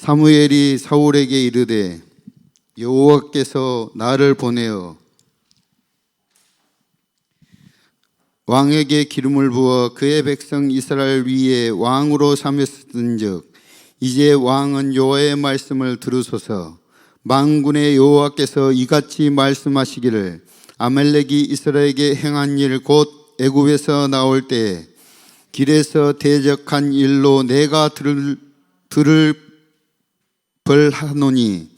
사무엘이 사울에게 이르되 여호와께서 나를 보내어 왕에게 기름을 부어 그의 백성 이스라엘 위에 왕으로 삼으셨은즉 이제 왕은 여호와의 말씀을 들으소서. 만군의 여호와께서 이같이 말씀하시기를 아말렉이 이스라엘에게 행한 일 곧 애굽에서 나올 때 길에서 대적한 일로 내가 들을 벌하노니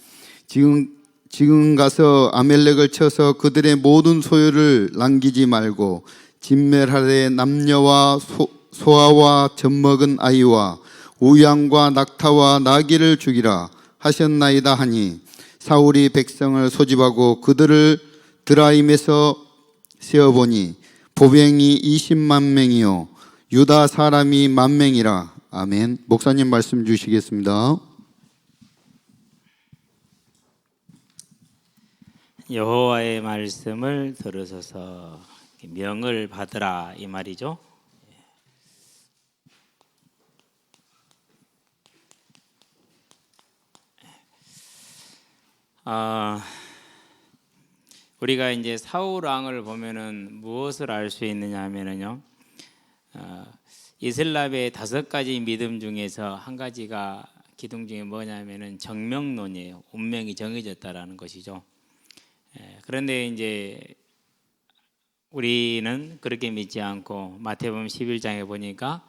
지금 가서 아말렉을 쳐서 그들의 모든 소유를 남기지 말고 진멸하되 남녀와 소아와 젖먹은 아이와 우양과 낙타와 나귀를 죽이라 하셨나이다 하니 사울이 백성을 소집하고 그들을 드라임에서 세어보니 보병이 20만 명이요 유다 사람이 10,000명이라. 아멘. 목사님 말씀 주시겠습니다. 여호와의 말씀을 들으소서. 명을 받으라 이 말이죠. 우리가 이제 사울 왕을 보면은 무엇을 알 수 있느냐 하면은요, 이슬람의 5가지 믿음 중에서 한 가지가 기둥 중에 뭐냐면은 정명론이에요. 운명이 정해졌다라는 것이죠. 그런데 이제 우리는 그렇게 믿지 않고 마태복음 11장에 보니까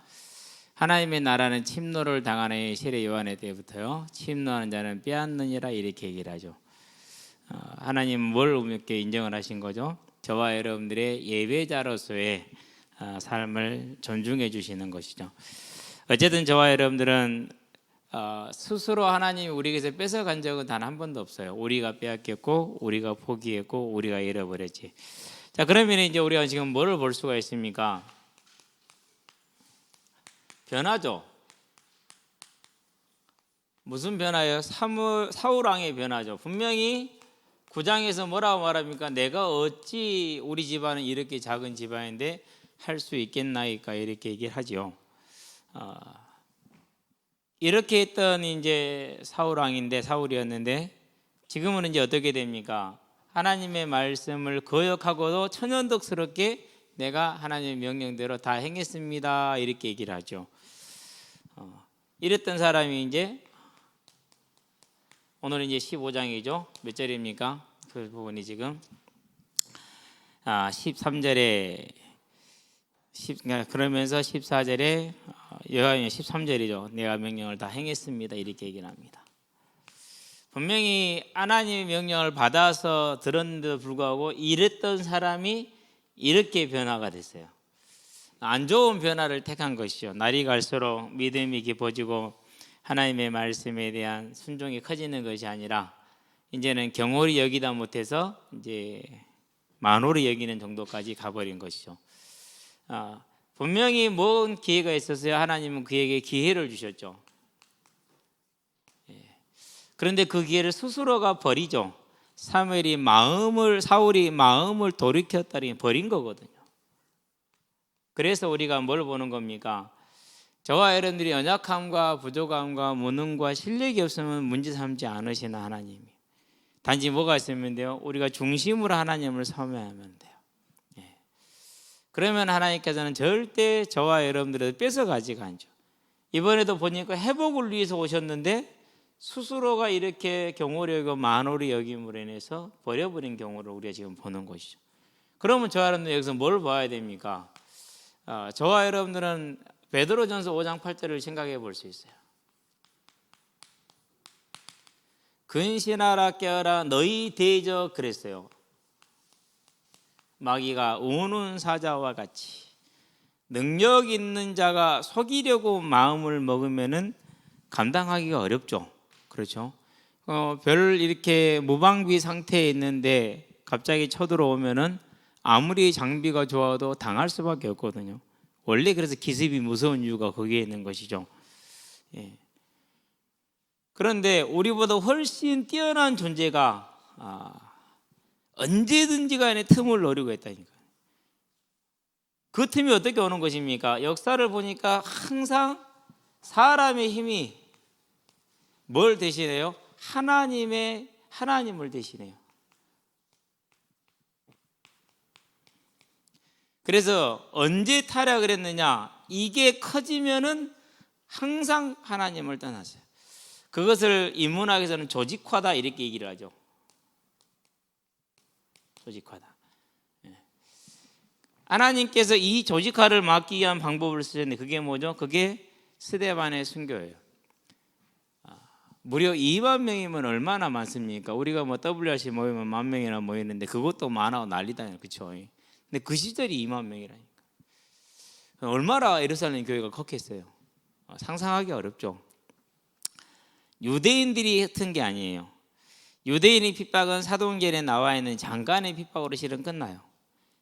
하나님의 나라는 침노를 당하는 세례 요한의 때부터요, 침노하는 자는 빼앗느니라 이렇게 얘기를 하죠. 하나님 뭘 우습게 인정을 하신 거죠? 저와 여러분들의 예배자로서의 삶을 존중해 주시는 것이죠. 어쨌든 저와 여러분들은 스스로 하나님이 우리에게서 뺏어간 적은 단 한 번도 없어요. 우리가 빼앗겼고 우리가 포기했고 우리가 잃어버렸지. 자, 그러면 이제 우리가 지금 뭐를 볼 수가 있습니까? 변화죠. 무슨 변화예요? 사울 왕의 변화죠. 분명히 9장에서 뭐라고 말합니까? 내가 어찌 우리 집안은 이렇게 작은 집안인데 할 수 있겠나이까 이렇게 얘기를 하죠. 이렇게 했던 이제 사울 왕인데 사울이었는데 지금은 이제 어떻게 됩니까? 하나님의 말씀을 거역하고도 천연덕스럽게 내가 하나님의 명령대로 다 행했습니다 이렇게 얘기를 하죠. 이랬던 사람이 이제 오늘은 이제 15장이죠. 몇 절입니까? 그 부분이 지금 13절에 그러면서 14절에 여호와의 13절이죠. 내가 명령을 다 행했습니다 이렇게 얘기를 합니다. 분명히 하나님의 명령을 받아서 들었는데도 불구하고 이랬던 사람이 이렇게 변화가 됐어요. 안 좋은 변화를 택한 것이죠. 날이 갈수록 믿음이 깊어지고 하나님의 말씀에 대한 순종이 커지는 것이 아니라 이제는 경홀히 여기다 못해서 이제 만홀히 여기는 정도까지 가버린 것이죠. 분명히 뭔 기회가 있었어요. 하나님은 그에게 기회를 주셨죠. 그런데 그 기회를 스스로가 버리죠. 사울이 마음을 돌이켰다니 버린 거거든요. 그래서 우리가 뭘 보는 겁니까? 저와 여러분들이 연약함과 부족함과 무능과 실력이 없으면 문제 삼지 않으시는 하나님이 단지 뭐가 있으면 돼요? 우리가 중심으로 하나님을 섬해하면 돼요. 그러면 하나님께서는 절대 저와 여러분들을 뺏어가지가 않죠. 이번에도 보니까 회복을 위해서 오셨는데 스스로가 이렇게 경홀히 여기고 만홀히 여김으로 인해서 버려버린 경우를 우리가 지금 보는 것이죠. 그러면 저와 여러분들 여기서 뭘 봐야 됩니까? 저와 여러분들은 베드로전서 5장 8절을 생각해 볼 수 있어요. 근신하라 깨어라 너희 대적 그랬어요. 마귀가 우는 사자와 같이 능력 있는 자가 속이려고 마음을 먹으면은 감당하기가 어렵죠. 그렇죠? 별 이렇게 무방비 상태에 있는데 갑자기 쳐들어오면은 아무리 장비가 좋아도 당할 수밖에 없거든요. 원래 그래서 기습이 무서운 이유가 거기에 있는 것이죠. 그런데 우리보다 훨씬 뛰어난 존재가 언제든지 간에 틈을 노리고 있다니까요. 그 틈이 어떻게 오는 것입니까? 역사를 보니까 항상 사람의 힘이 뭘 대신해요? 하나님을 대신해요. 그래서 언제 타락을 했느냐? 이게 커지면은 항상 하나님을 떠났어요. 그것을 인문학에서는 조직화다 이렇게 얘기를 하죠. 조직화다. 하나님께서 이 조직화를 막기 위한 방법을 쓰셨는데 그게 뭐죠? 그게 스데반의 순교예요. 무려 2만 명이면 얼마나 많습니까? 우리가 뭐 WRC 모이면 10,000명이나 모이는데 그것도 많아 난리다, 그렇죠? 근데 그 시절이 2만 명이라니까. 얼마나 예루살렘 교회가 컸겠어요. 상상하기 어렵죠. 유대인들이 했던 게 아니에요. 유대인의 핍박은 사도행전에 나와 있는 장관의 핍박으로 실은 끝나요.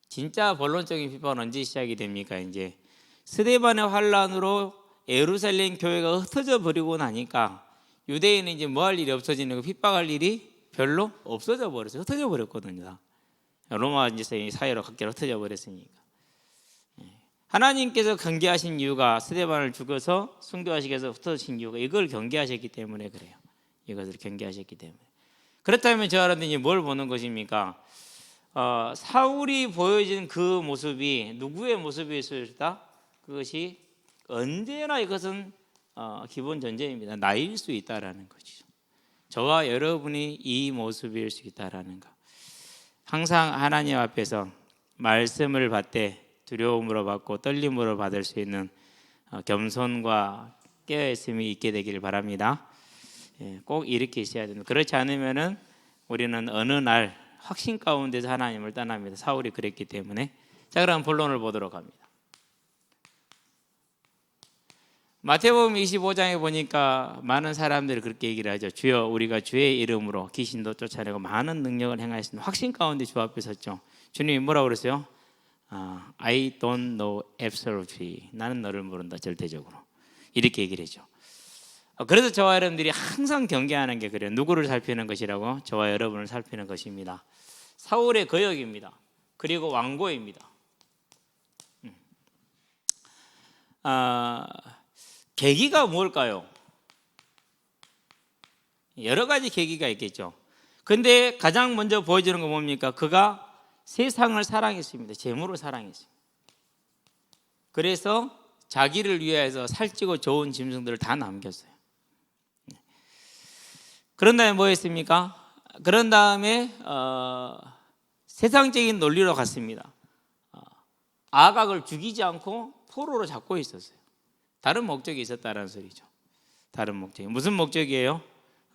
진짜 본론적인 핍박은 언제 시작이 됩니까? 이제 스데반의 환란으로 예루살렘 교회가 흩어져 버리고 나니까 유대인은 이제 뭐 할 일이 없어지는 거, 핍박할 일이 별로 없어져 버렸어요. 흩어져 버렸거든요. 로마 이제 사회로 각각 흩어져 버렸으니까. 하나님께서 경계하신 이유가 스데반을 죽여서 순교하시기 위해서 흩어진 이유가 이걸 경계하셨기 때문에 그래요. 이것을 경계하셨기 때문에. 그렇다면 저 여러분들이 뭘 보는 것입니까? 사울이 보여진 그 모습이 누구의 모습이었을까? 그것이 언제나 이것은 기본 전제입니다. 나일 수 있다라는 거죠. 저와 여러분이 이 모습일 수 있다라는 거. 항상 하나님 앞에서 말씀을 받되 두려움으로 받고 떨림으로 받을 수 있는 겸손과 깨어있음이 있게 되기를 바랍니다. 꼭 이렇게 있어야 됩니다. 그렇지 않으면은 우리는 어느 날 확신 가운데서 하나님을 떠납니다. 사울이 그랬기 때문에. 자, 그럼 본론을 보도록 합니다. 마태복음 25장에 보니까 많은 사람들이 그렇게 얘기를 하죠. 주여, 우리가 주의 이름으로 귀신도 쫓아내고 많은 능력을 행하였습니다. 확신 가운데 주 앞에 섰죠. 주님이 뭐라고 그랬어요? I don't know absolutely. 나는 너를 모른다, 절대적으로. 이렇게 얘기를 했죠. 그래서 저와 여러분들이 항상 경계하는 게 그래요. 누구를 살피는 것이라고? 저와 여러분을 살피는 것입니다. 사울의 거역입니다. 그리고 완고입니다. 계기가 뭘까요? 여러 가지 계기가 있겠죠. 근데 가장 먼저 보여주는 건 뭡니까? 그가 세상을 사랑했습니다. 재물을 사랑했습니다. 그래서 자기를 위해서 살찌고 좋은 짐승들을 다 남겼어요. 그런 다음에 뭐 했습니까? 그런 다음에 세상적인 논리로 갔습니다. 아각을 죽이지 않고 포로로 잡고 있었어요. 다른 목적이 있었다는 소리죠. 다른 목적이 무슨 목적이에요?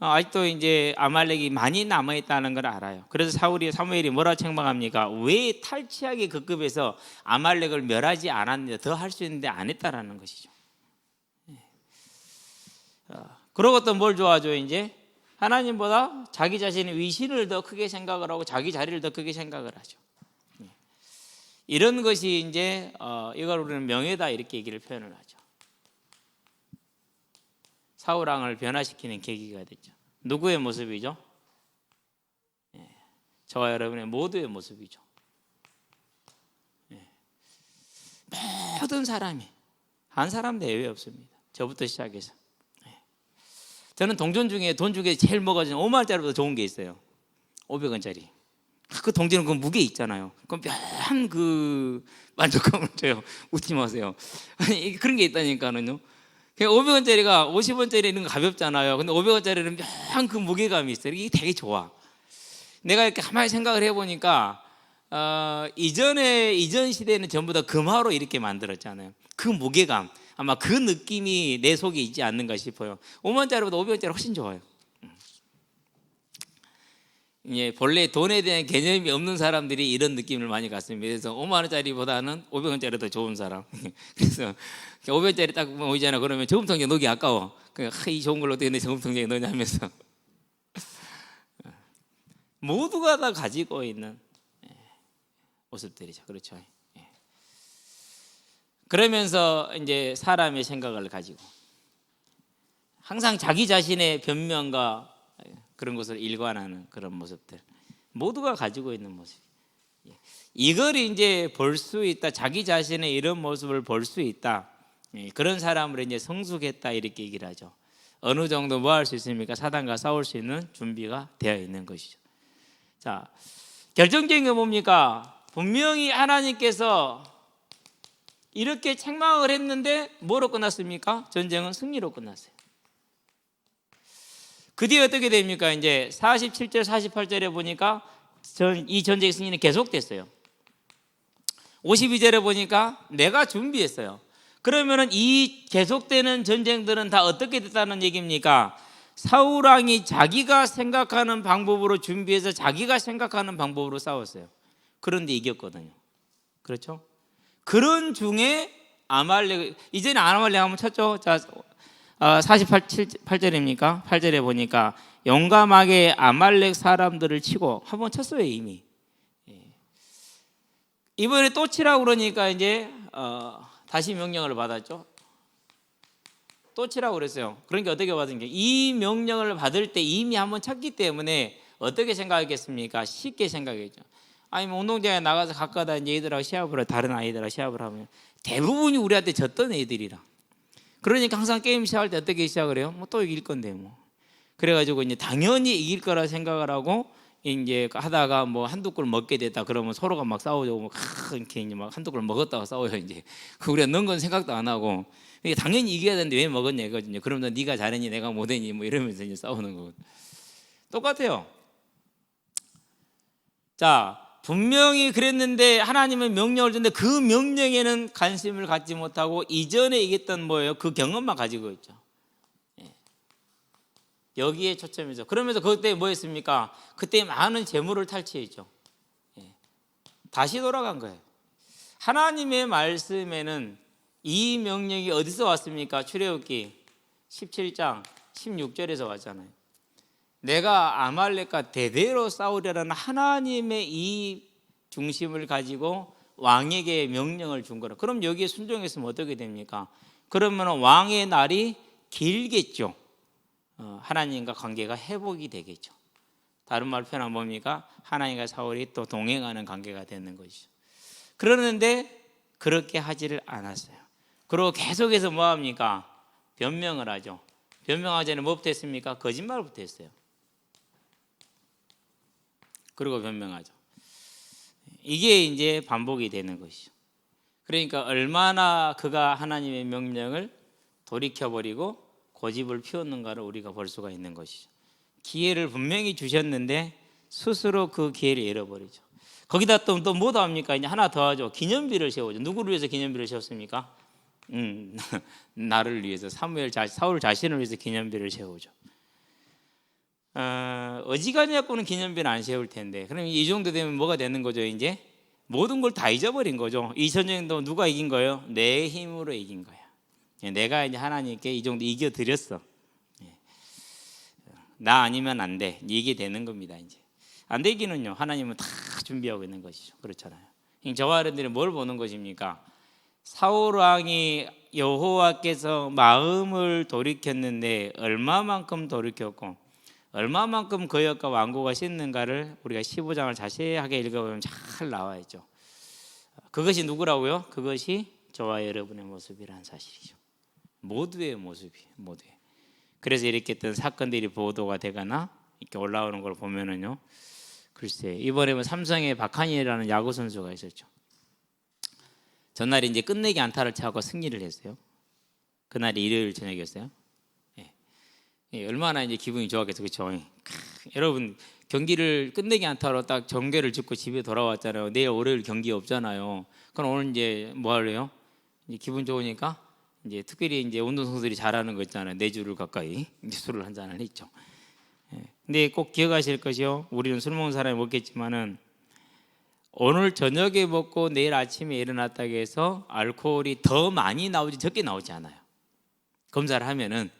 아직도 이제 아말렉이 많이 남아 있다는 걸 알아요. 그래서 사무엘이 뭐라 책망합니까? 왜 탈취하기 급급해서 아말렉을 멸하지 않았는데 더 할 수 있는데 안 했다라는 것이죠. 그러고 또 뭘 좋아하죠? 이제 하나님보다 자기 자신의 위신을 더 크게 생각을 하고 자기 자리를 더 크게 생각을 하죠. 이런 것이 이제 이걸 우리는 명예다 이렇게 얘기를 표현을 하죠. 사울 왕을 변화시키는 계기가 됐죠. 누구의 모습이죠? 저와 여러분의 모두의 모습이죠. 모든 사람이 한 사람도 예외 없습니다. 저부터 시작해서. 저는 동전 중에 돈 중에 제일 먹어지는 5만 원짜리보다 좋은 게 있어요. 500원짜리. 그 동전은 그 무게 있잖아요. 그럼 묘한 그 만족감을 줘요. 웃지 마세요. 아니 그런 게 있다니까는요. 500원짜리가 50원짜리는 가볍잖아요. 근데 500원짜리는 묘한 그 무게감이 있어요. 이게 되게 좋아. 내가 이렇게 가만히 생각을 해보니까 이전 시대에는 전부 다 금화로 이렇게 만들었잖아요. 그 무게감, 아마 그 느낌이 내 속에 있지 않는가 싶어요. 5만원짜리보다 500원짜리 훨씬 좋아요. 예, 본래 돈에 대한 개념이 없는 사람들이 이런 느낌을 많이 갖습니다. 그래서 5만 원짜리보다는 500원짜리 더 좋은 사람. 그래서 500원짜리 딱 보이잖아. 그러면 저금통장에 넣기 아까워. 이 좋은 걸로 어떻게 내 저금통장에 넣냐 하면서 모두가 다 가지고 있는 모습들이죠. 그렇죠. 그러면서 이제 사람의 생각을 가지고 항상 자기 자신의 변명과 그런 것을 일관하는 그런 모습들 모두가 가지고 있는 모습. 이걸 이제 볼 수 있다. 자기 자신의 이런 모습을 볼 수 있다. 그런 사람을 이제 성숙했다 이렇게 얘기를 하죠. 어느 정도 뭐 할 수 있습니까? 사단과 싸울 수 있는 준비가 되어 있는 것이죠. 자, 결정적인 게 뭡니까? 분명히 하나님께서 이렇게 책망을 했는데 뭐로 끝났습니까? 전쟁은 승리로 끝났어요. 그 뒤에 어떻게 됩니까? 이제 47절 48절에 보니까 이 전쟁의 승리는 계속됐어요. 52절에 보니까 내가 준비했어요. 그러면은 이 계속되는 전쟁들은 다 어떻게 됐다는 얘기입니까? 사울 왕이 자기가 생각하는 방법으로 준비해서 자기가 생각하는 방법으로 싸웠어요. 그런데 이겼거든요. 그렇죠? 그런 중에 아말렉, 이제는 아말렉 한번 쳤죠. 자, 48절입니까? 8절에 보니까 용감하게 아말렉 사람들을 치고 한번 쳤어요, 이미. 이번에 또 치라고 그러니까 이제 다시 명령을 받았죠. 또 치라고 그랬어요. 그러니까 어떻게 받은 게, 이 명령을 받을 때 이미 한번 쳤기 때문에 어떻게 생각했겠습니까? 쉽게 생각했죠. 아니 뭐 운동장에 나가서 가까다 이제 애들하고 시합을 해, 다른 아이들하고 시합을 하면 대부분이 우리한테 졌던 애들이라. 그러니까 항상 게임 시작할 때 어떻게 시작을 해요? 뭐 또 이길 건데 뭐. 그래가지고 이제 당연히 이길 거라 생각을 하고 이제 하다가 뭐 한두 골 먹게 됐다 그러면 서로가 막 싸우고 막 이렇게 이제 막 한두 골 먹었다가 싸워요. 이제 우리가 넣은 건 생각도 안 하고 당연히 이겨야 되는데 왜 먹었냐 이거든요. 그러면 네가 잘했니 내가 못했니 뭐 이러면서 이제 싸우는 거고 똑같아요. 자, 분명히 그랬는데 하나님은 명령을 줬는데 그 명령에는 관심을 갖지 못하고 이전에 얘기했던 뭐예요? 그 경험만 가지고 있죠. 여기에 초점이죠. 그러면서 그때 뭐 했습니까? 그때 많은 재물을 탈취했죠. 다시 돌아간 거예요. 하나님의 말씀에는 이 명령이 어디서 왔습니까? 출애굽기 17장 16절에서 왔잖아요. 내가 아말렉과 대대로 싸우려는 하나님의 이 중심을 가지고 왕에게 명령을 준 거라. 그럼 여기에 순종했으면 어떻게 됩니까? 그러면 왕의 날이 길겠죠. 하나님과 관계가 회복이 되겠죠. 다른 말 표현하면 뭡니까? 하나님과 사울이 또 동행하는 관계가 되는 것이죠. 그러는데 그렇게 하지를 않았어요. 그리고 계속해서 뭐합니까? 변명을 하죠. 변명하기 전에 뭐부터 했습니까? 거짓말부터 했어요. 그리고 변명하죠. 이게 이제 반복이 되는 것이죠. 그러니까 얼마나 그가 하나님의 명령을 돌이켜버리고 고집을 피웠는가를 우리가 볼 수가 있는 것이죠. 기회를 분명히 주셨는데 스스로 그 기회를 잃어버리죠. 거기다 또 뭐도 합니까? 이제 하나 더 하죠. 기념비를 세우죠. 누구를 위해서 기념비를 세웠습니까? 나를 위해서 사울 자신을 위해서 기념비를 세우죠. 어지간히 갖고는 기념비는 안 세울 텐데 그럼 이 정도 되면 뭐가 되는 거죠? 이제 모든 걸 다 잊어버린 거죠. 이 전쟁도 누가 이긴 거예요? 내 힘으로 이긴 거야. 내가 이제 하나님께 이 정도 이겨드렸어. 나 아니면 안 돼. 이게 되는 겁니다. 이제 안 되기는요. 하나님은 다 준비하고 있는 것이죠. 그렇잖아요. 저와 여러분들이 뭘 보는 것입니까? 사울 왕이 여호와께서 마음을 돌이켰는데 얼마만큼 돌이켰고 얼마만큼 거역과 완고가 씻는가를 우리가 15장을 자세하게 읽어보면 잘 나와 있죠. 그것이 누구라고요? 그것이 저와 여러분의 모습이라는 사실이죠. 모두의 모습이에요. 모두의. 그래서 이렇게 어떤 사건들이 보도가 되거나 이렇게 올라오는 걸 보면은요. 글쎄 이번에 뭐 삼성의 박한일이라는 야구 선수가 있었죠. 전날에 이제 끝내기 안타를 차고 승리를 했어요. 그날이 일요일 저녁이었어요. 얼마나 이제 기분이 좋았겠어요, 그렇죠? 여러분 경기를 끝내기 안타로 딱 정계를 짚고 집에 돌아왔잖아요. 내일 월요일 경기 없잖아요. 그럼 오늘 이제 뭐 하래요? 이제 기분 좋으니까 이제 특별히 이제 운동선수들이 잘하는 거 있잖아요. 4주를 가까이 이제 술을 한 잔을 했죠. 근데 꼭 기억하실 것이요. 우리는 술 먹는 사람이 먹겠지만은 오늘 저녁에 먹고 내일 아침에 일어났다고 해서 알코올이 더 많이 나오지 적게 나오지 않아요. 검사를 하면은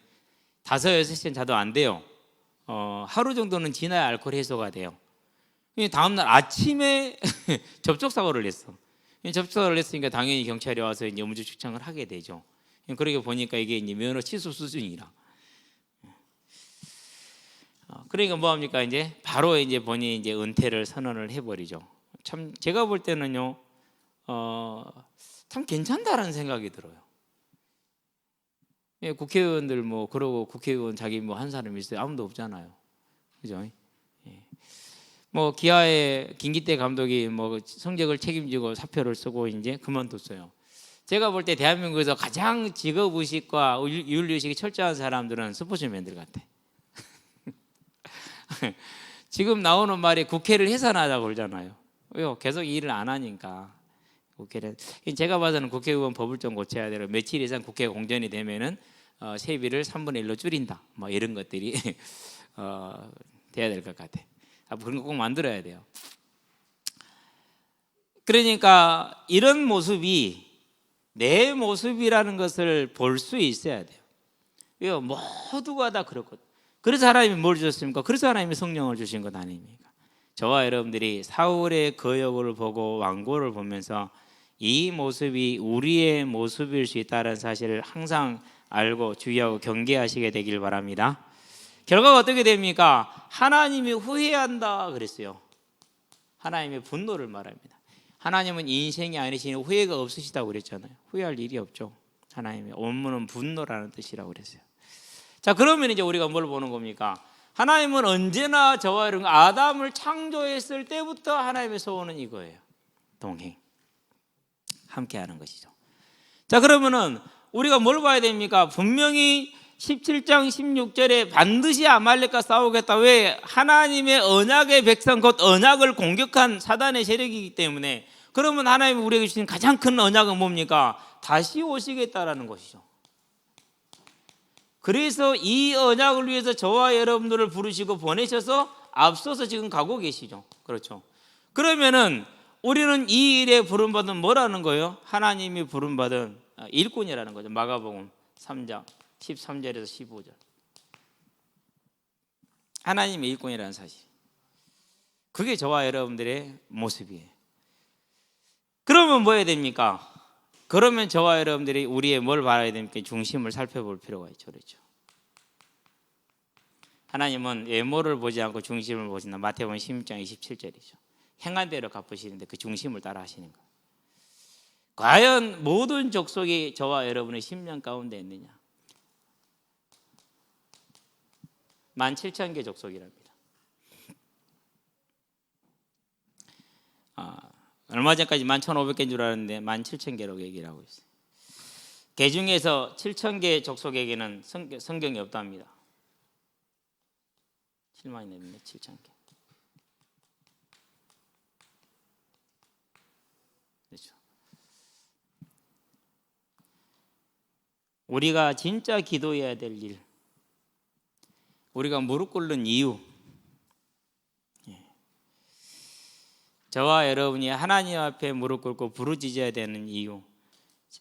5, 6시간 자도 안 돼요. 하루 정도는 지나야 알코올 해소가 돼요. 다음날 아침에 접촉사고를 냈어. 접촉사고를 했으니까 당연히 경찰이 와서 이제 음주 측정을 하게 되죠. 그러게 보니까 이게 이제 면허 취소 수준이라. 그러니까 뭐 합니까? 이제 바로 이제 본인이 이제 은퇴를 선언을 해버리죠. 참 제가 볼 때는요, 참 괜찮다라는 생각이 들어요. 예, 국회의원들 뭐 그러고 국회의원 자기 뭐 한 사람 있어요? 아무도 없잖아요. 그죠? 예. 뭐 기아의 김기태 감독이 뭐 성적을 책임지고 사표를 쓰고 이제 그만뒀어요. 제가 볼 때 대한민국에서 가장 직업의식과 윤리의식이 철저한 사람들은 스포츠맨들 같아. 지금 나오는 말이 국회를 해산하자고 그러잖아요. 왜요? 계속 일을 안 하니까. 국회를 제가 봐서는 국회의원 법을 좀 고쳐야 돼요. 며칠 이상 국회 공전이 되면은 세비를 3분의 1로 줄인다. 뭐 이런 것들이 돼야 될 것 같아. 그런 거 꼭 만들어야 돼요. 그러니까 이런 모습이 내 모습이라는 것을 볼 수 있어야 돼요. 왜요? 모두가 다 그렇거든. 그래서 하나님이 뭘 주셨습니까? 그래서 하나님이 성령을 주신 것 아닙니까? 저와 여러분들이 사울의 거역을 보고 완고를 보면서 이 모습이 우리의 모습일 수 있다는 사실을 항상 알고 주의하고 경계하시게 되길 바랍니다. 결과가 어떻게 됩니까? 하나님이 후회한다 그랬어요. 하나님의 분노를 말합니다. 하나님은 인생이 아니시니 후회가 없으시다고 그랬잖아요. 후회할 일이 없죠. 하나님의 원문은 분노라는 뜻이라고 그랬어요. 자, 그러면 이제 우리가 뭘 보는 겁니까? 하나님은 언제나 저와 여러분 아담을 창조했을 때부터 하나님의 소원은 이거예요. 동행, 함께하는 것이죠. 자, 그러면은 우리가 뭘 봐야 됩니까? 분명히 17장 16절에 반드시 아말렉과 싸우겠다. 왜? 하나님의 언약의 백성 곧 언약을 공격한 사단의 세력이기 때문에. 그러면 하나님이 우리에게 주신 가장 큰 언약은 뭡니까? 다시 오시겠다라는 것이죠. 그래서 이 언약을 위해서 저와 여러분들을 부르시고 보내셔서 앞서서 지금 가고 계시죠. 그렇죠. 그러면은 우리는 이 일에 부름받은 뭐라는 거예요? 하나님이 부름받은 일꾼이라는 거죠. 마가복음 3장 13절에서 15절. 하나님의 일꾼이라는 사실. 그게 저와 여러분들의 모습이에요. 그러면 뭐 해야 됩니까? 그러면 저와 여러분들이 우리의 뭘 봐야 됩니까? 중심을 살펴볼 필요가 있죠. 그렇죠. 하나님은 외모를 보지 않고 중심을 보신다. 마태복음 16장 27절이죠. 행한 대로 갚으시는데 그 중심을 따라 하시는 거예요. 과연 모든 족속이 저와 여러분의 심령 가운데 있느냐? 17,000개 족속이랍니다. 얼마 전까지 11,500개인 줄 알았는데 17,000개라고 얘기를 하고 있어요. 그 중에서 7,000개 족속에게는 성경이 없답니다. 7만이 됩니다. 7,000개. 그렇죠. 우리가 진짜 기도해야 될 일, 우리가 무릎 꿇는 이유, 저와 여러분이 하나님 앞에 무릎 꿇고 부르짖어야 되는 이유,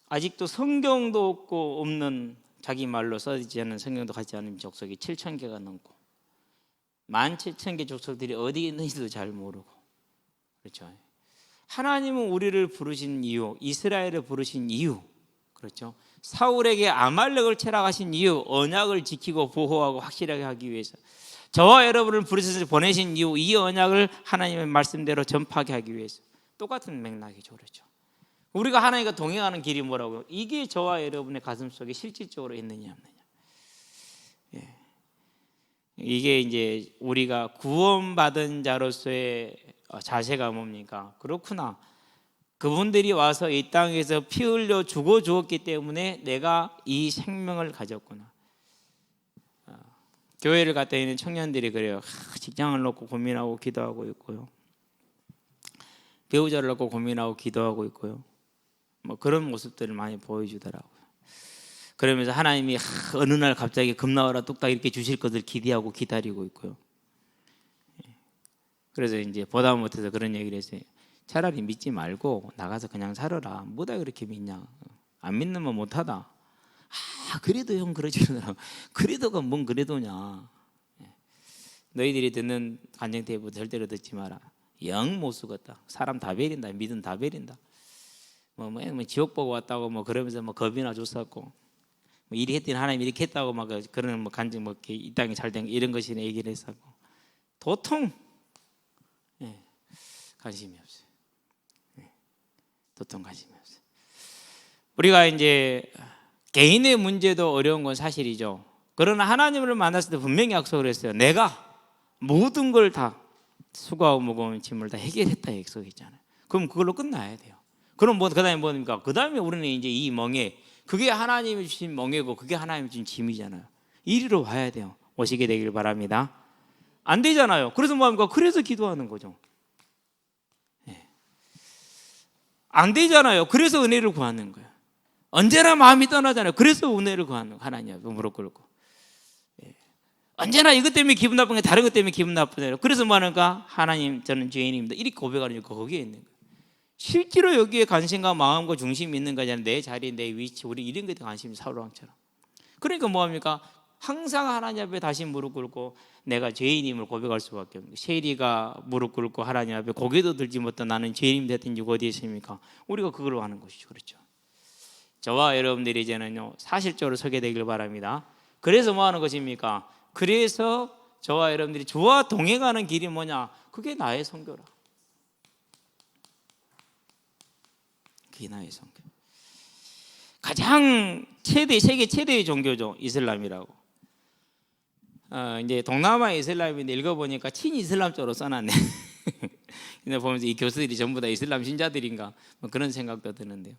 아직도 성경도 없고 없는 자기 말로 써지지 않은 성경도 갖지 않은 족속이 7,000개가 넘고 17,000개 족속들이 어디 있는지도 잘 모르고. 그렇죠. 하나님은 우리를 부르신 이유, 이스라엘을 부르신 이유, 그렇죠. 사울에게 아말렉을 체락하신 이유, 언약을 지키고 보호하고 확실하게 하기 위해서. 저와 여러분을 부르셔서 보내신 이유, 이 언약을 하나님의 말씀대로 전파하게 하기 위해서. 똑같은 맥락이죠. 그렇죠. 우리가 하나님과 동행하는 길이 뭐라고요? 이게 저와 여러분의 가슴 속에 실질적으로 있느냐 없느냐. 예. 이게 이제 우리가 구원받은 자로서의 자세가 뭡니까? 그렇구나. 그분들이 와서 이 땅에서 피 흘려 죽어 주었기 때문에 내가 이 생명을 가졌구나. 교회를 갔다 있는 청년들이 그래요. 직장을 놓고 고민하고 기도하고 있고요. 배우자를 놓고 고민하고 기도하고 있고요. 뭐 그런 모습들을 많이 보여주더라고요. 그러면서 하나님이 어느 날 갑자기 금나와라 뚝딱 이렇게 주실 것을 기대하고 기다리고 있고요. 그래서 이제 보다 못해서 그런 얘기를 했어요. 차라리 믿지 말고 나가서 그냥 살아라. 뭐다 그렇게 믿냐. 안 믿으면 못하다. 그래도 형 그러시더라고. 그래도가 뭔 그래도냐. 너희들이 듣는 간증테이프 절대로 듣지 마라. 영 못 쓰겠다. 사람 다 베린다. 믿음 다 베린다. 뭐 지옥 보고 왔다고 뭐 그러면서 뭐 겁이나 줬었고 뭐 이리 했더니 하나님 이렇게 했다고 막 그런 뭐 간증 뭐 이 땅이 잘 된 이런 것이나 얘기를 했었고 도통 관심이 없어요. 도통 관심이 없어요. 우리가 이제 개인의 문제도 어려운 건 사실이죠. 그러나 하나님을 만났을 때 분명히 약속을 했어요. 내가 모든 걸 다 수고하고 무거운 짐을 다 해결했다 약속했잖아요. 그럼 그걸로 끝나야 돼요. 그럼 뭐 그다음에 뭡니까? 그다음에 우리는 이제 이 멍에, 그게 하나님이 주신 멍에고 그게 하나님이 주신 짐이잖아요. 이리로 와야 돼요. 오시게 되길 바랍니다. 안 되잖아요. 그래서 뭐합니까? 그래서 기도하는 거죠. 안 되잖아요. 그래서 은혜를 구하는 거예요. 언제나 마음이 떠나잖아요. 그래서 은혜를 구하는 거예요. 하나님 앞에 무릎 꿇고. 언제나 이것 때문에 기분 나쁜 게 다른 것 때문에 기분 나쁘네요. 그래서 뭐 하는가? 하나님, 저는 죄인입니다. 이렇게 고백하는 게 거기에 있는 거예요. 실제로 여기에 관심과 마음과 중심이 있는 거잖아요. 내 자리, 내 위치, 우리 이런 것에 관심이 사울왕처럼. 그러니까 뭐합니까? 항상 하나님 앞에 다시 무릎 꿇고 내가 죄인임을 고백할 수밖에 없는 거예요. 셰리가 무릎 꿇고 하나님 앞에 고개도 들지 못한 나는 죄인이 됐던 이유가 어디에 있습니까? 우리가 그걸로 하는 것이죠. 그렇죠? 저와 여러분들이 이제는요, 사실적으로 서게 되길 바랍니다. 그래서 뭐 하는 것입니까? 그래서 저와 여러분들이 주와 동행하는 길이 뭐냐? 그게 나의 선교라. 그게 나의 선교. 가장 세계 최대의 종교죠. 이슬람이라고. 이제 동남아 이슬람인데 읽어보니까 친이슬람 쪽으로 써놨네. 근데 보면서 이 교수들이 전부 다 이슬람 신자들인가 뭐 그런 생각도 드는데요.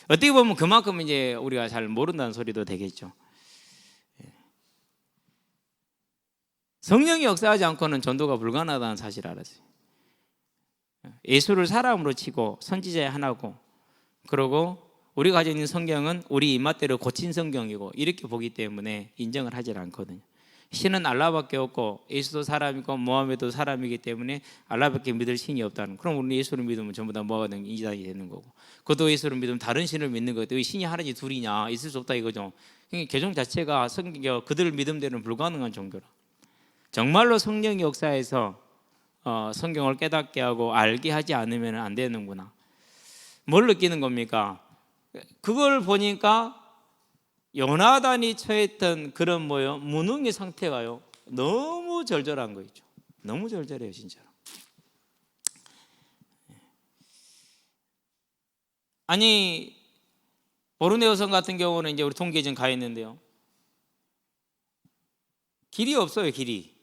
어떻게 보면 그만큼 이제 우리가 잘 모른다는 소리도 되겠죠. 성령이 역사하지 않고는 전도가 불가능하다는 사실을 알았어요. 예수를 사람으로 치고 선지자의 하나고, 그리고 우리가 가지고 있는 성경은 우리 입맛대로 고친 성경이고 이렇게 보기 때문에 인정을 하지 않거든요. 신은 알라밖에 없고 예수도 사람이고 모하메도 사람이기 때문에 알라밖에 믿을 신이 없다는. 그럼 우리는 예수를 믿으면 전부 다 뭐가 되는 이단이 되는 거고, 그도 예수를 믿으면 다른 신을 믿는 거예요. 왜 신이 하나지 둘이냐? 있을 수 없다 이거죠. 개종 자체가 성경 그들을 믿음대로는 불가능한 종교라. 정말로 성령이 역사해서 성경을 깨닫게 하고 알게 하지 않으면 안 되는구나. 뭘 느끼는 겁니까? 그걸 보니까 요나단이 처했던 그런 무능의 상태가요, 너무 절절한 거 있죠. 너무 절절해요, 진짜로. 아니, 보르네오성 같은 경우는 이제 우리 통계전 가 있는데요, 길이 없어요, 길이.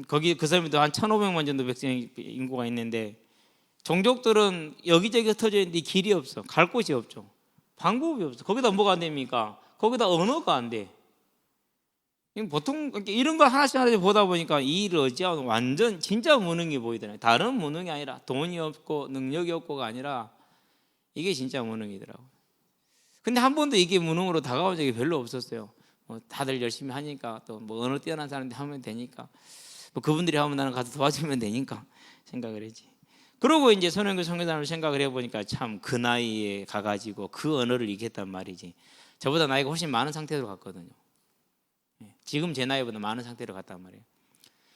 거기 그 사람도 한 1,500만 정도 백성 인구가 있는데, 종족들은 여기저기 흩어져 있는데 길이 없어. 갈 곳이 없죠. 방법이 없어. 거기다 뭐가 안 됩니까? 거기다 언어가 안 돼. 보통 이런 거 하나씩 보다 보니까 이 일을 어찌하면 완전 진짜 무능이 보이더라고요. 다른 무능이 아니라 돈이 없고 능력이 없고가 아니라 이게 진짜 무능이더라고요. 근데 한 번도 이게 무능으로 다가온 적이 별로 없었어요. 다들 열심히 하니까, 또 언어 뛰어난 사람들이 하면 되니까, 그분들이 하면 나는 가서 도와주면 되니까 생각을 했지. 그러고 이제 선행교 선교단을 생각을 해보니까 참 그 나이에 가가지고 그 언어를 익혔단 말이지. 저보다 나이가 훨씬 많은 상태로 갔거든요. 지금 제 나이보다 많은 상태로 갔단 말이에요.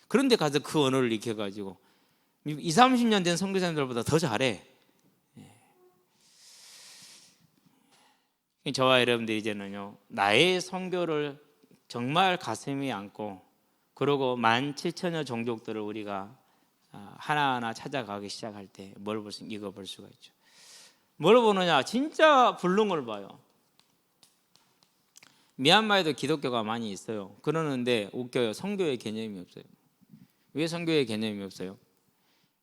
그런데 가서 그 언어를 익혀가지고 20, 30년 된 선교사님들보다 더 잘해. 저와 여러분들 이제는요, 나의 선교를 정말 가슴에 안고, 그리고 17,000여 종족들을 우리가 하나하나 찾아가기 시작할 때 뭘 볼 수가 있죠. 뭘 보느냐? 진짜 불능을 봐요. 미얀마에도 기독교가 많이 있어요. 그러는데 웃겨요. 선교의 개념이 없어요. 왜 선교의 개념이 없어요?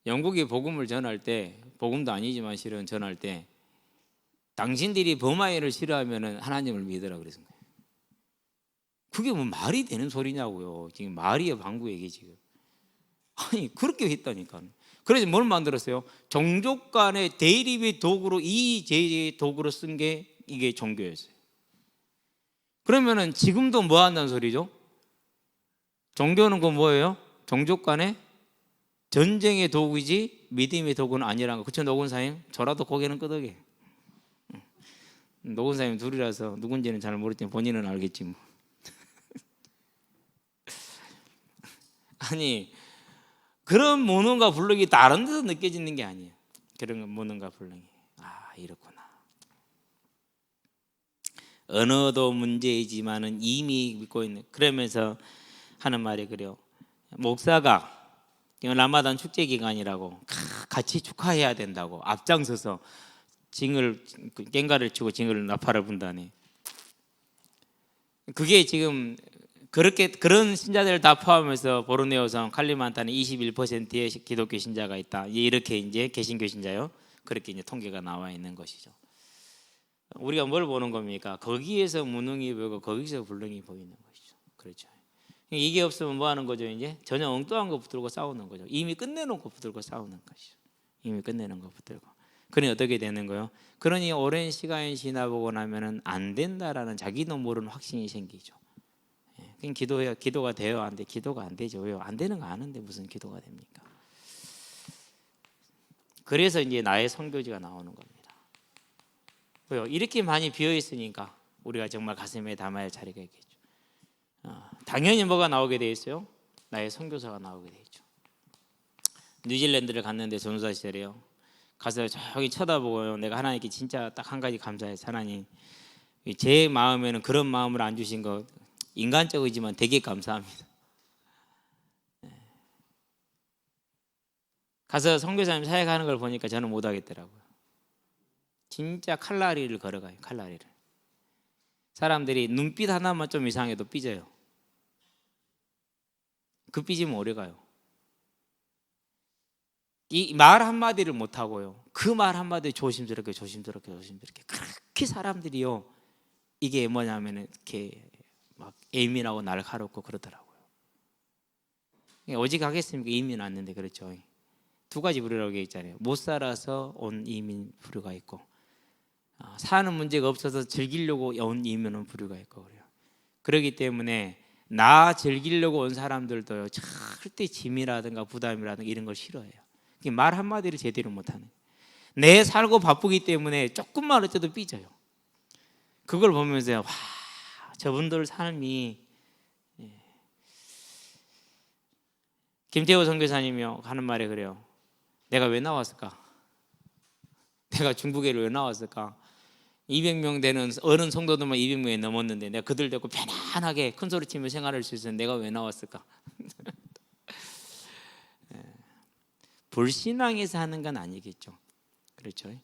영국이 복음을 전할 때, 복음도 아니지만 실은 전할 때, 당신들이 버마인을 싫어하면 하나님을 믿으라 그랬은 거예요. 그게 뭐 말이 되는 소리냐고요. 지금 말이에요, 방구에게 지금. 아니, 그렇게 했다니까. 그래서 뭘 만들었어요? 종족 간의 대립의 도구로, 이 제의 도구로 쓴 게 이게 종교였어요. 그러면은 지금도 뭐 한다는 소리죠? 종교는 그 뭐예요? 종족 간의 전쟁의 도구이지 믿음의 도구는 아니라는 거. 그쵸, 노근사님? 저라도 고개는 끄덕여. 노근사님 둘이라서 누군지는 잘 모르지만 본인은 알겠지 뭐. 아니, 그런 무능과 불능이 다른 데서 느껴지는 게 아니에요. 그런 무능과 불능이. 이렇구나. 언어도 문제이지만은 이미 믿고 있는. 그러면서 하는 말이 그래요. 목사가 라마단 축제 기간이라고 같이 축하해야 된다고 앞장서서 징을 깽가를 치고 징을 나팔을 분다니. 그게 지금 그런 신자들을 다 포함해서 보르네오성 칼리만탄에 21%의 기독교 신자가 있다. 이렇게 이제 개신교 신자요. 그렇게 이제 통계가 나와 있는 것이죠. 우리가 뭘 보는 겁니까? 거기에서 무능이 보이고 거기서 불능이 보이는 것이죠. 그렇죠. 이게 없으면 뭐 하는 거죠? 이제 전혀 엉뚱한 거 붙들고 싸우는 거죠. 이미 끝내놓은 거 붙들고 싸우는 것이죠. 이미 끝내는 거 붙들고. 그러니 어떻게 되는 거예요? 그러니 오랜 시간이 지나보고 나면은 안 된다라는 자기도 모르는 확신이 생기죠. 그냥 기도해요. 기도가 돼요? 안 돼? 기도가 안 되죠. 왜요? 안 되는 거 아는데 무슨 기도가 됩니까? 그래서 이제 나의 선교지가 나오는 겁니다. 왜요? 이렇게 많이 비어 있으니까 우리가 정말 가슴에 담아야 할 자리가 있겠죠. 당연히 뭐가 나오게 돼 있어요? 나의 선교사가 나오게 돼 있죠. 뉴질랜드를 갔는데 전도사 시절에요. 가서 저기 쳐다보고요. 내가 하나님께 진짜 딱 한 가지 감사해서 하나님, 제 마음에는 그런 마음을 안 주신 거 인간적이지만 되게 감사합니다. 가서 선교사님 사역하는 걸 보니까 저는 못 하겠더라고요. 진짜 칼라리를 걸어가요. 칼라리를. 사람들이 눈빛 하나만 좀 이상해도 삐져요. 그 삐지면 오래 가요. 이 말 한마디를 못 하고요. 그 말 한마디 조심스럽게 그렇게 사람들이요. 이게 뭐냐면 이렇게 막 예민하고 날카롭고 그러더라고요. 오직 하겠습니까? 이민 왔는데 그렇죠. 두 가지 부류라고 있잖아요. 못 살아서 온 이민 부류가 있고, 사는 문제가 없어서 즐기려고 온 이민은 부류가 있고 그래요. 그렇기 때문에 나 즐기려고 온 사람들도요, 절대 짐이라든가 부담이라든가 이런 걸 싫어해요. 말 한마디를 제대로 못하는. 내 살고 바쁘기 때문에 조금만 어째도 삐져요. 그걸 보면서 와, 저분들 삶이. 김태호 선교사님이요 하는 말에 그래요. 내가 왜 나왔을까? 내가 중국에 왜 나왔을까? 200명 되는 어른 성도들만 200명이 넘었는데 내가 그들 데리고 편안하게 큰 소리 치며 생활할 수 있었는데 내가 왜 나왔을까? 불신앙에서 하는 건 아니겠죠. 그렇죠.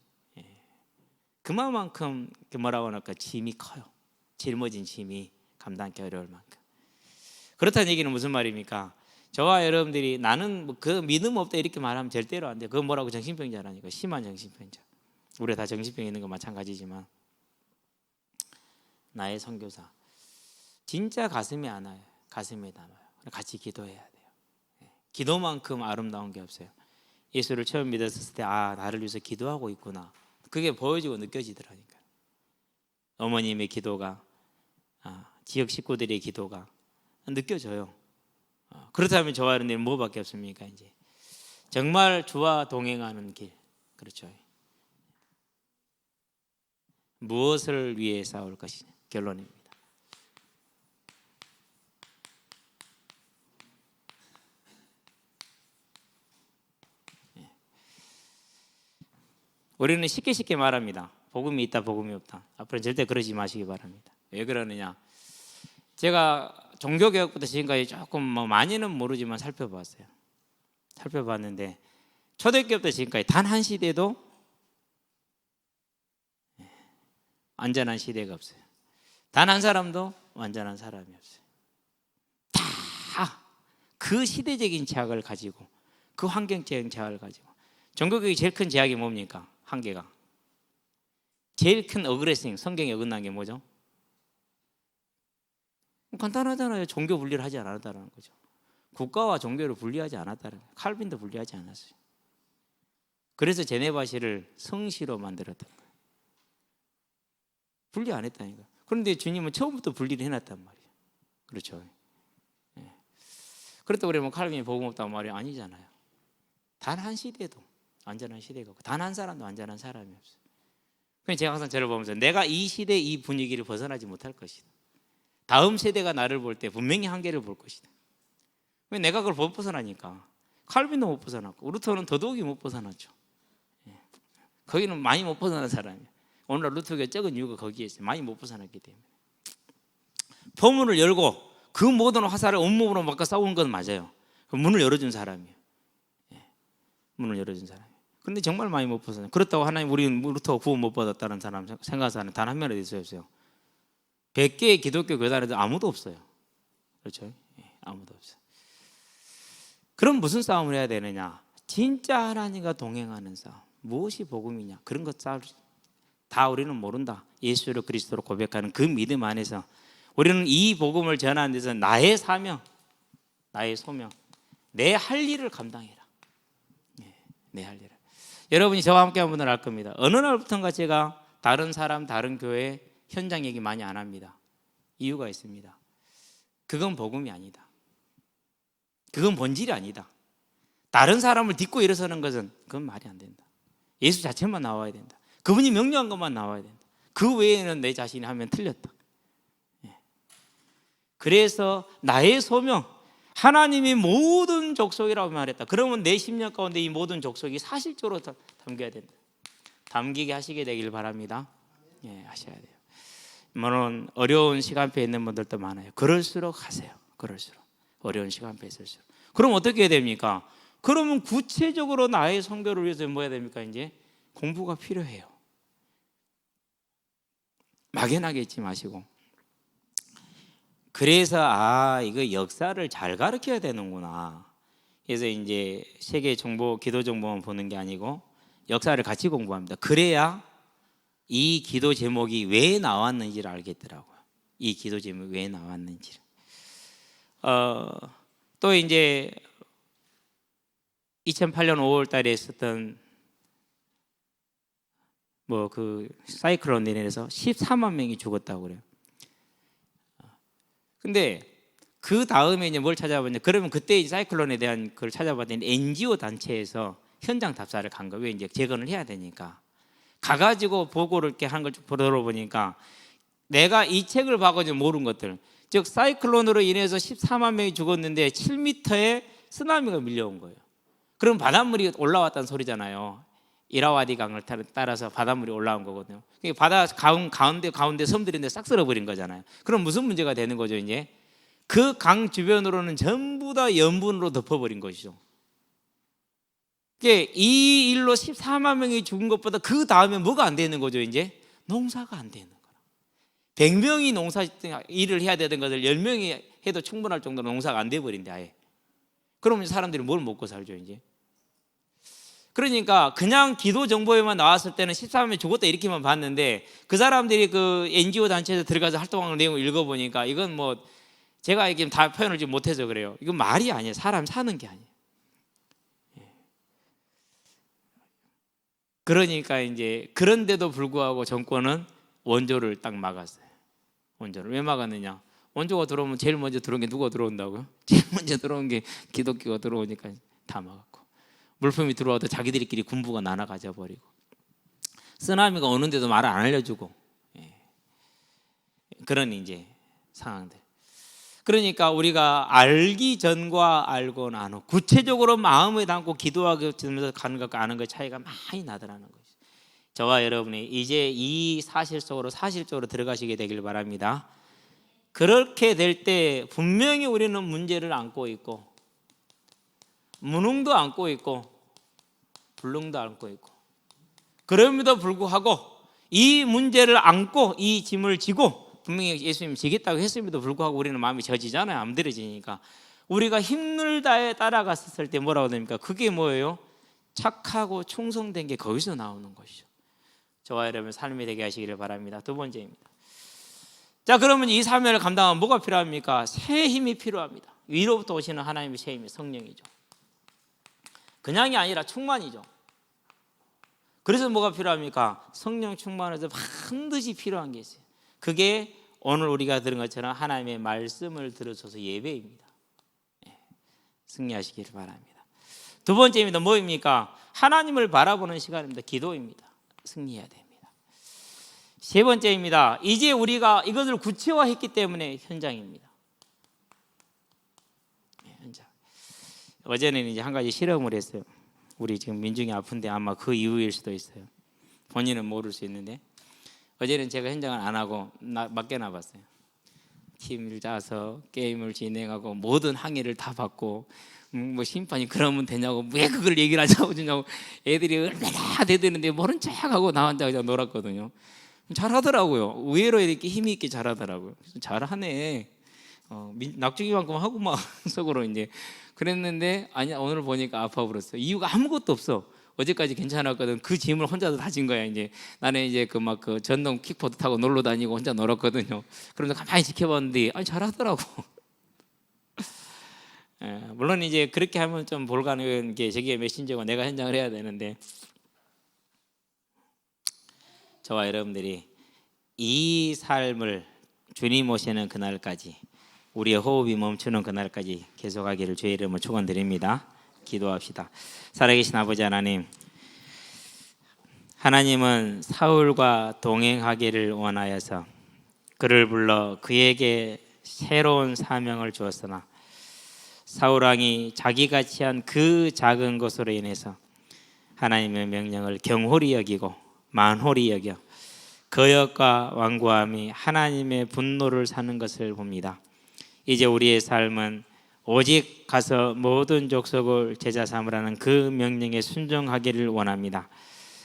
그만큼 뭐라고 할까, 짐이 커요. 짊어진 짐이 감당하기 어려울 만큼. 그렇다는 얘기는 무슨 말입니까? 저와 여러분들이 나는 그 믿음 없다 이렇게 말하면 절대로 안 돼요. 그건 뭐라고? 정신병자라니까. 심한 정신병자. 우리가 다 정신병 있는 건 마찬가지지만, 나의 선교사 진짜 가슴에 안아요. 가슴에 담아요. 같이 기도해야 돼요. 기도만큼 아름다운 게 없어요. 예수를 처음 믿었을 때 나를 위해서 기도하고 있구나. 그게 보여지고 느껴지더라니까요. 어머님의 기도가, 지역 식구들의 기도가 느껴져요. 그렇다면 저와 여러분들은 뭐밖에 없습니까? 이제 정말 주와 동행하는 길. 그렇죠. 무엇을 위해 싸울 것이냐. 결론입니다. 우리는 쉽게 말합니다. 복음이 있다, 복음이 없다. 앞으로는 절대 그러지 마시기 바랍니다. 왜 그러느냐? 제가 종교개혁부터 지금까지 조금 많이는 모르지만 살펴봤어요. 살펴봤는데 초대교회부터 지금까지 단 한 시대도 완전한 시대가 없어요. 단 한 사람도 완전한 사람이 없어요. 다 그 시대적인 제약을 가지고, 그 환경적인 제약을 가지고. 종교개혁의 제일 큰 제약이 뭡니까? 한계가. 제일 큰 어그레싱, 성경에 어긋난 게 뭐죠? 간단하잖아요. 종교 분리를 하지 않았다는 거죠. 국가와 종교를 분리하지 않았다는 거예요. 칼빈도 분리하지 않았어요. 그래서 제네바시를 성시로 만들었던 거예요. 분리 안 했다니까. 그런데 주님은 처음부터 분리를 해놨단 말이에요. 그렇죠. 그렇다고 그러면 칼빈이 복음 없다는 말이 아니잖아요. 단 한 시대도 완전한 시대가 없고, 단 한 사람도 완전한 사람이 없어요. 그래서 제가 항상 저를 보면서 내가 이 시대 이 분위기를 벗어나지 못할 것이다. 다음 세대가 나를 볼 때 분명히 한계를 볼 것이다. 왜? 내가 그걸 못 벗어나니까. 칼빈도 못 벗어났고 루터는 더더욱이 못 벗어났죠. 거기는 많이 못 벗어난 사람이에요. 오늘날 루터가 적은 이유가 거기에 있어요. 많이 못 벗어났기 때문에. 포문을 열고 그 모든 화살을 온몸으로 막아 싸우는 건 맞아요. 문을 열어준 사람이에요. 문을 열어준 사람이에요. 근데 정말 많이 못 벗어요. 그렇다고 하나님 우리부터 구원 못 받았다는 사람 생각하는 사람 단 한 명이라도 있어요? 100개의 기독교 교단에도 아무도 없어요. 그렇죠? 예, 아무도 없어요. 그럼 무슨 싸움을 해야 되느냐? 진짜 하나님과 동행하는 싸움. 무엇이 복음이냐? 그런 것 싸움 다 우리는 모른다. 예수를 그리스도로 고백하는 그 믿음 안에서 우리는 이 복음을 전하는 데서 나의 사명, 나의 소명, 내 할 일을 감당해라. 예, 내 할 일을. 여러분이 저와 함께 한 분은 알 겁니다. 어느 날부터인가 제가 다른 사람, 다른 교회 현장 얘기 많이 안 합니다. 이유가 있습니다. 그건 복음이 아니다. 그건 본질이 아니다. 다른 사람을 딛고 일어서는 것은 그건 말이 안 된다. 예수 자체만 나와야 된다. 그분이 명령한 것만 나와야 된다. 그 외에는 내 자신이 하면 틀렸다. 예. 그래서 나의 소명, 하나님이 모든 족속이라고 말했다. 그러면 내 10년 가운데 이 모든 족속이 사실적으로 담겨야 된다. 담기게 하시게 되길 바랍니다. 예, 하셔야 돼요. 물론 어려운 시간표에 있는 분들도 많아요. 그럴수록 하세요. 그럴수록 어려운 시간표에 있을수록. 그럼 어떻게 해야 됩니까? 그러면 구체적으로 나의 선교를 위해서 뭐 해야 됩니까? 이제 공부가 필요해요. 막연하게 있지 마시고. 그래서 이거 역사를 잘 가르쳐야 되는구나. 그래서 이제 세계 정보, 기도 정보만 보는 게 아니고 역사를 같이 공부합니다. 그래야 이 기도 제목이 왜 나왔는지를 알겠더라고요. 이 기도 제목이 왜 나왔는지를. 또 이제 2008년 5월 달에 있었던 그 사이클론 인해서 14만 명이 죽었다고 그래요. 근데 그 다음에 이제 뭘 찾아봤냐? 그러면 그때 이 사이클론에 대한 걸 찾아봤더니 NGO 단체에서 현장 답사를 간 거예요. 왜 이제 재건을 해야 되니까. 가가지고 보고를 이렇게 한 걸 쭉 들어보니까 내가 이 책을 봐가지고 모르는 것들, 즉 사이클론으로 인해서 14만 명이 죽었는데 7m의 쓰나미가 밀려온 거예요. 그럼 바닷물이 올라왔다는 소리잖아요. 이라와디 강을 따라서 바닷물이 올라온 거거든요. 바다 가운데 섬들인데 싹 쓸어버린 거잖아요. 그럼 무슨 문제가 되는 거죠? 이제 그 강 주변으로는 전부 다 염분으로 덮어버린 것이죠. 이 일로 14만 명이 죽은 것보다 그 다음에 뭐가 안 되는 거죠? 이제 농사가 안 되는 거라. 100명이 농사 일을 해야 되던 것을 10명이 해도 충분할 정도로 농사가 안 돼버린대 아예. 그러면 사람들이 뭘 먹고 살죠 이제? 그러니까 그냥 기도 정보에만 나왔을 때는 14명이 죽었다 이렇게만 봤는데 그 사람들이 그 NGO 단체에서 들어가서 활동하는 내용을 읽어보니까 이건 뭐 제가 이게 다 표현을 좀 못해서 그래요. 이건 말이 아니에요. 사람 사는 게 아니에요. 그러니까 이제 그런데도 불구하고 정권은 원조를 딱 막았어요. 원조를 왜 막았느냐? 원조가 들어오면 제일 먼저 들어온 게 누가 들어온다고요? 제일 먼저 들어온 게 기독교가 들어오니까 다 막았고, 물품이 들어와도 자기들끼리 군부가 나눠 가져버리고, 쓰나미가 오는데도 말을 안 알려주고, 그런 이제 상황들. 그러니까 우리가 알기 전과 알고 난 후 구체적으로 마음에 담고 기도하면서 가는 것과 아는 것 차이가 많이 나더라는 거죠. 저와 여러분이 이제 이 사실 속으로 사실적으로 들어가시게 되길 바랍니다. 그렇게 될 때 분명히 우리는 문제를 안고 있고, 무능도 안고 있고, 불능도 안고 있고, 그럼에도 불구하고 이 문제를 안고 이 짐을 지고, 분명히 예수님이 지겠다고 했음에도 불구하고 우리는 마음이 젖이잖아요. 안 들어지니까. 우리가 힘을 다해 따라갔을 때 뭐라고 됩니까? 그게 뭐예요? 착하고 충성된 게 거기서 나오는 것이죠. 저와 여러분 삶이 되게 하시기를 바랍니다. 두 번째입니다. 자, 그러면 이 사명을 감당하면 뭐가 필요합니까? 새 힘이 필요합니다. 위로부터 오시는 하나님의 새 힘이 성령이죠. 그냥이 아니라 충만이죠. 그래서 뭐가 필요합니까? 성령 충만해서 반드시 필요한 게 있어요. 그게 오늘 우리가 들은 것처럼 하나님의 말씀을 들으셔서 예배입니다. 승리하시기를 바랍니다. 두 번째입니다. 뭐입니까? 하나님을 바라보는 시간입니다. 기도입니다. 승리해야 됩니다. 세 번째입니다. 이제 우리가 이것을 구체화했기 때문에 현장입니다. 현장. 어제는 이제 한 가지 실험을 했어요. 우리 지금 민중이 아픈데 아마 그 이유일 수도 있어요. 본인은 모를 수 있는데, 어제는 제가 현장을 안 하고 맡겨놔봤어요. 팀을 짜서 게임을 진행하고 모든 항의를 다 받고 뭐 심판이 그러면 되냐고 왜 그걸 얘기를 하자고 주냐고 애들이 얼마나 대드는데 모른 척하고 나 혼자 그냥 놀았거든요. 잘하더라고요. 의외로 이렇게 힘이 있게 잘하더라고요. 잘하네. 낙주기만큼 하고 막 속으로 이제 그랬는데 아니야 오늘 보니까 아파 버렸어. 이유가 아무것도 없어. 어제까지 괜찮았거든. 그 짐을 혼자도 다 진 거야. 이제 나는 이제 그 전동 킥보드 타고 놀러 다니고 혼자 놀았거든요. 그런데 가만히 지켜봤는데 아니 잘하더라고. 물론 이제 그렇게 하면 좀 불가능한 게 저게 메신저고 내가 현장을 해야 되는데 저와 여러분들이 이 삶을 주님 오시는 그날까지 우리의 호흡이 멈추는 그날까지 계속하기를 주의 이름으로 축원드립니다. 기도합시다. 살아계신 아버지 하나님, 하나님은 사울과 동행하기를 원하여서 그를 불러 그에게 새로운 사명을 주었으나 사울 왕이 자기가 취한 그 작은 것으로 인해서 하나님의 명령을 경홀히 여기고 만홀히 여겨 거역과 완고함이 하나님의 분노를 사는 것을 봅니다. 이제 우리의 삶은 오직 가서 모든 족속을 제자 삼으라는 그 명령에 순종하기를 원합니다.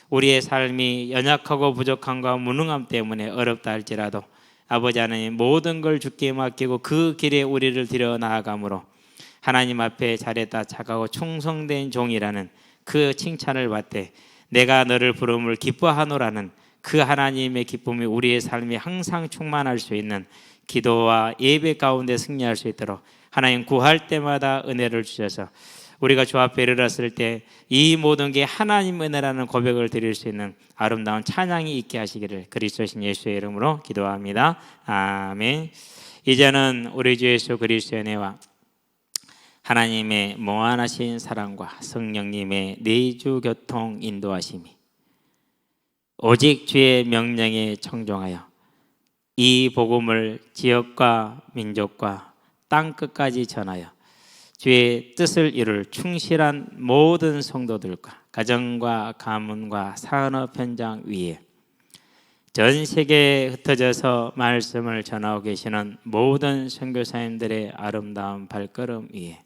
우리의 삶이 연약하고 부족함과 무능함 때문에 어렵다 할지라도 아버지 하나님 모든 걸 주께 맡기고 그 길에 우리를 들여 나아가므로 하나님 앞에 잘했다 착하고 충성된 종이라는 그 칭찬을 받되 내가 너를 부름을 기뻐하노라는 그 하나님의 기쁨이 우리의 삶이 항상 충만할 수 있는 기도와 예배 가운데 승리할 수 있도록 하나님 구할 때마다 은혜를 주셔서 우리가 주 앞에 이르렀을 때 이 모든 게 하나님 은혜라는 고백을 드릴 수 있는 아름다운 찬양이 있게 하시기를 그리스도신 예수의 이름으로 기도합니다. 아멘. 이제는 우리 주 예수 그리스도의 은혜와 하나님의 무한하신 사랑과 성령님의 내주 교통 인도하심이 오직 주의 명령에 청종하여 이 복음을 지역과 민족과 땅 끝까지 전하여 주의 뜻을 이룰 충실한 모든 성도들과 가정과 가문과 산업 현장 위에 전 세계에 흩어져서 말씀을 전하고 계시는 모든 선교사님들의 아름다운 발걸음 위에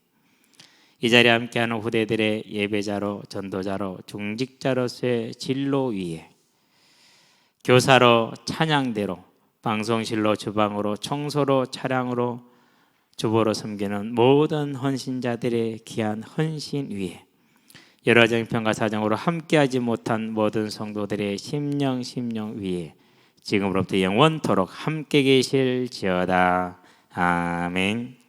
이 자리에 함께하는 후대들의 예배자로 전도자로 중직자로서의 진로 위에 교사로 찬양대로 방송실로 주방으로 청소로 차량으로 주보로 섬기는 모든 헌신자들의 귀한 헌신 위에 여러 정평가 사정으로 함께하지 못한 모든 성도들의 심령 위에 지금으로부터 영원토록 함께 계실지어다. 아멘.